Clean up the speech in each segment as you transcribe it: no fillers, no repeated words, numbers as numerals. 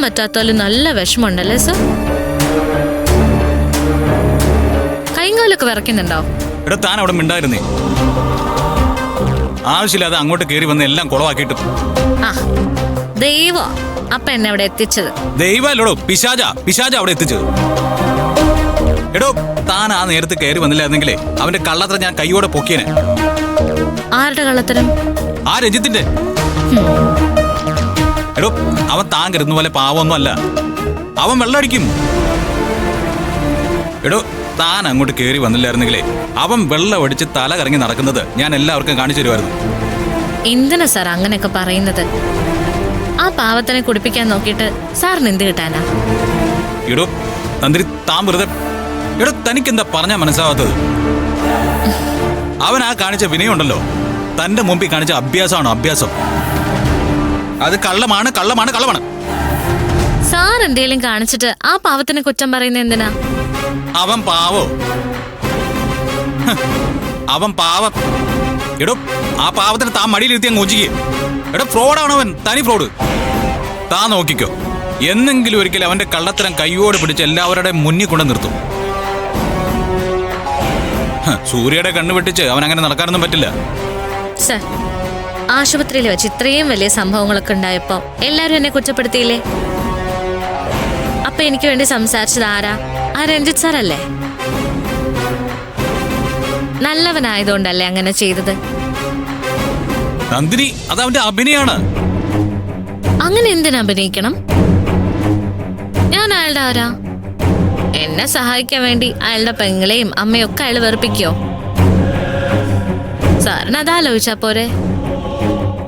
പറ്റാത്തോലും നല്ല വിഷമമുണ്ടല്ലേ സർ? കൈകാലൊക്കെ വിറയ്ക്കുന്നുണ്ടോ? എടാ താൻ അവിടെ മിണ്ടായിരുന്നേ. ആവശ്യമില്ലാതെ അങ്ങോട്ട് കയറി വന്ന് എല്ലാം കുളവാക്കിയിട്ട്. ആ ദൈവ അപ്പ എന്നെ അവിടെ എത്തിച്ചത്. ദൈവല്ലോടോ, പിശാച അവിടെ എത്തിച്ചത്. എടോ താൻ ആ നേരത്ത് കയറി വന്നില്ലായിരുന്നെങ്കിലേ അവന്റെ കള്ളത്തരം ഞാൻ കൈയോടെ പൊക്കിയനെ. ആരുടെ കള്ളത്തരം? ആ രഞ്ജിത്തിന്റെ. എടോ അവൻ താൻ കരുതുന്ന പോലെ പാവമൊന്നും അല്ല. അവൻ വെള്ളമടിക്കും. എടോ താൻ അങ്ങോട്ട് കയറി വന്നില്ലായിരുന്നെങ്കിലേ അവൻ വെള്ളമടിച്ച് തല കറങ്ങി നടക്കുന്നത് ഞാൻ എല്ലാവർക്കും കാണിച്ചു തരുമായിരുന്നു. എന്തിനാ സാർ അങ്ങനെയൊക്കെ പറയുന്നത്? ആ പാവത്തിനെ കുടിപ്പിക്കാൻ നോക്കിയിട്ട് സാറിന് എന്ത് കിട്ടാനാ? എടോ തന്ത്രി താൻ വെറുതെ. എടോ തനിക്കെന്താ പറഞ്ഞാ മനസ്സാവാത്തത്? അവൻ ആ കാണിച്ച വിനയുണ്ടല്ലോ, തന്റെ മുമ്പിൽ കാണിച്ച അഭ്യാസമാണോ അഭ്യാസം? അത് കള്ളമാണ്. സാർ എന്തേലും കാണിച്ചിട്ട് ആ പാവത്തിനെ കുറ്റം പറയുന്നത് എന്തിനാ? അവൻ പാവോ? അവൻ പാവം. എടോ ആ പാവത്തിന് താൻ മടിയിലിരുത്തി അങ്ങ് ഒഞ്ചിക്കേ. എടോ ഫ്രോഡാണവൻ, തനി ഫ്രോഡ്. താൻ നോക്കിക്കോ, എന്നെങ്കിലും ഒരിക്കലും അവന്റെ കള്ളത്തരം കൈയോട് പിടിച്ച് എല്ലാവരുടെയും മുന്നിൽ കൊണ്ട് നിർത്തും. സൂര്യയുടെ കണ്ണു വെട്ടിച്ച് അവൻ അങ്ങനെ നടക്കാനൊന്നും പറ്റില്ല. സർ, ആശുപത്രിയിൽ വെച്ച് ഇത്രയും വലിയ സംഭവങ്ങളൊക്കെ ഉണ്ടായപ്പോ എല്ലാരും എന്നെ കുറ്റപ്പെടുത്തിയില്ലേ? അപ്പൊ എനിക്ക് വേണ്ടി സംസാരിച്ചത് ആരാ? ആ രഞ്ജിത്ത് സാർ അല്ലേ? നല്ലവനായതുകൊണ്ടല്ലേ അങ്ങനെ ചെയ്തത്? നന്ദിനി, അത് അവന്റെ അഭിനയാണ്. അങ്ങനെ എന്തിനു അഭിനയിക്കണം? ഞാൻ അയാളുടെ ആരാ? എന്നെ സഹായിക്കാൻ വേണ്ടി അയാളുടെ പെങ്ങളെയും അമ്മയും ഒക്കെ അയാൾ വെറുപ്പിക്കോ? സാറിന് അതാലോചിച്ചാ പോരെ?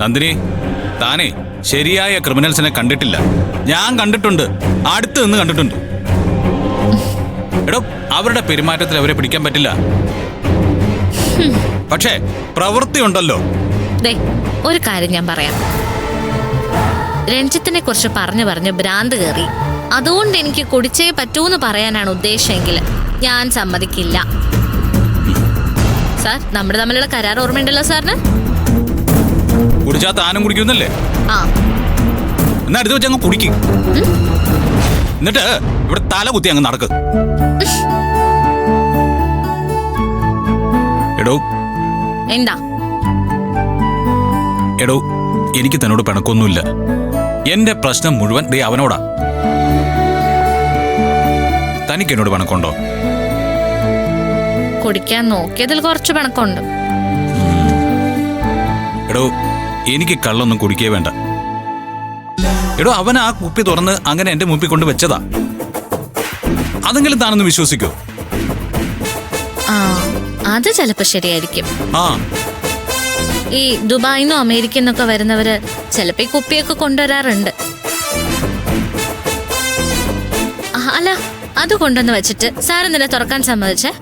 നന്ദിനി, താനേ ശരിയായ ക്രിമിനൽസിനെ കണ്ടിട്ടില്ല. ഞാൻ കണ്ടിട്ടുണ്ട്, അടുത്ത് നിന്ന് കണ്ടിട്ടുണ്ട്. എടോ അവരുടെ പെരുമാറ്റത്തിൽ അവരെ പിടിക്കാൻ പറ്റില്ല. പക്ഷേ പ്രവൃത്തി ഉണ്ടല്ലോ. ഒരു കാര്യം ഞാൻ പറയാം. രഞ്ജിത്തിനെ കുറിച്ച് പറഞ്ഞു ഭ്രാന്ത് കയറി. അതുകൊണ്ട് എനിക്ക് കുടിച്ചേ പറ്റൂന്ന് പറയാനാണ് ഉദ്ദേശമെങ്കിൽ ഞാൻ സമ്മതിക്കില്ല. സാർ, നമ്മുടെ തമ്മിലുള്ള കരാർ ഓർമ്മയുണ്ടല്ലോ സാറിന്? കുടിച്ചാ താനും കുടിക്കുന്നല്ലേ? ആ, എന്നാ അടുത്ത് വെച്ച് അങ്ങ് കുടിക്കും. എന്നിട്ട് ഇവിടെ തല കുത്തി അങ്ങ് നടക്ക്. എടോ എന്താ? എടോ എനിക്ക് തന്നോട് പിണക്കൊന്നുമില്ല. എന്റെ പ്രശ്നം മുഴുവൻ ദേ അവനോടാ. തനിക്ക് എന്നോട് പിണക്കുണ്ടോ? കുടിക്കാൻ നോക്കിയതിൽ കുറച്ച് പിണക്കുണ്ട്. എടോ എനിക്ക് കള്ളൊന്നും കുടിക്കേ വേണ്ട. എടോ അവൻ ആ കുപ്പി തുറന്ന് അങ്ങനെ എന്റെ മുമ്പിൽ കൊണ്ട് വെച്ചതാ. അതെങ്കിലും താനൊന്ന് വിശ്വസിക്കോ? ആ, അത് ചിലപ്പോ ശരിയായിരിക്കും. ആ, ഈ ദുബായിന്നോ അമേരിക്കന്നൊക്കെ വരുന്നവര് ചിലപ്പോ ഈ കുപ്പിയൊക്കെ കൊണ്ടുവരാറുണ്ട്. അല്ല, അത് കൊണ്ടുവന്ന് വെച്ചിട്ട് സാർ എന്തിനാ തുറക്കാൻ സമ്മതിച്ചേ?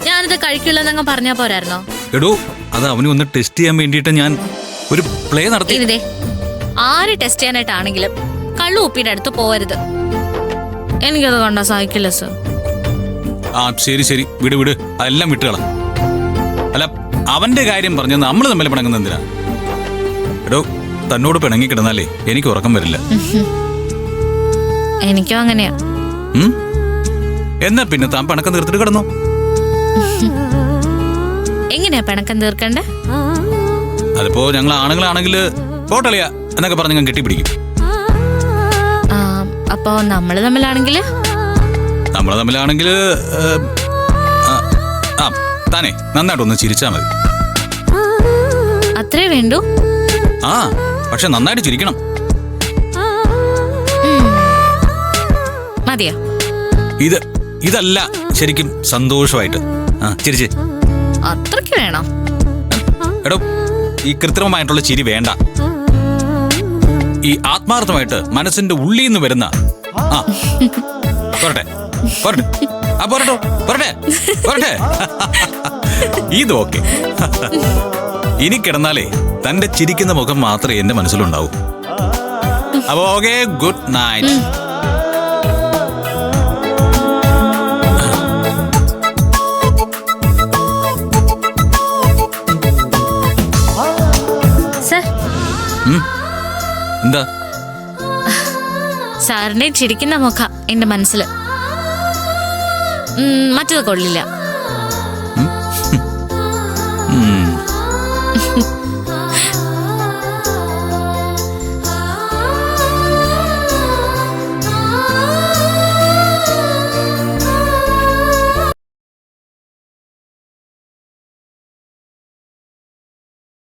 ഞാനിത് കഴിക്കില്ലെന്നങ്ങ് പറഞ്ഞാ പോരായിരുന്നോ? എടോ അത് അവനെ ഒന്ന് ടെസ്റ്റ് ചെയ്യാൻ വേണ്ടിയിട്ട് ഞാൻ ഒരു പ്ലേ നടത്തി. ഇതേ, ആര് ടെസ്റ്റ് ചെയ്യാനായിട്ടാണെങ്കിലും കള്ളു കുപ്പിയുടെ അടുത്ത് പോവരുത്. എനിക്കത് കണ്ടാ സഹിക്കില്ല സർ. ആ ശരി, വിട്, അതെല്ലാം വിട്ടുകള. അല്ല, അവന്റെ കാര്യം പറഞ്ഞ് നമ്മൾ തമ്മിൽ പിണങ്ങുന്ന എന്തിനാ? എടോ തന്നോട് പിണങ്ങി കിടന്നാലേ എനിക്ക് ഉറക്കം വരില്ല. എനിക്കും അങ്ങനെയാ. എന്നാ പിന്നെ താൻ പിണക്കം തീർത്തിട്ട് കിടന്നു. എങ്ങനെയാ പിണക്കം തീർക്കണ്ടേ? അതിപ്പോ ഞങ്ങൾ ആണുങ്ങളാണെങ്കിൽ പോട്ടളിയാ എന്നൊക്കെ പറഞ്ഞ് ഞാൻ കെട്ടിപ്പിടിക്കും. അപ്പോ നമ്മള് തമ്മിലാണെങ്കിൽ താനേ നന്നായിട്ടൊന്ന് ചിരിച്ചാ മതി. അത്രേ വേണ്ടു? ആ, പക്ഷെ നന്നായിട്ട് ചിരിക്കണം. മതിയോ? ഇതല്ല ശരിക്കും സന്തോഷമായിട്ട് ചിരിച്ച്. അത്രയ്ക്ക് വേണം? എടോ ഈ കൃത്രിമമായിട്ടുള്ള ചിരി വേണ്ട. ഈ ആത്മാർത്ഥമായിട്ട് മനസ്സിന്റെ ഉള്ളിൽ നിന്ന് വരുന്ന പോരട്ടെ ഇത് ഓക്കെ. ഇനി കിടന്നാലേ തന്റെ ചിരിക്കുന്ന മുഖം മാത്രമേ എന്റെ മനസ്സിലുണ്ടാവൂ. അപ്പൊ ഓക്കെ, ഗുഡ് നൈറ്റ്. സർ, എന്താ? സാറിന്റെ ചിരിക്കുന്ന മുഖ എന്റെ മനസ്സിൽ. മറ്റത് കൊള്ളില്ല. ഉം.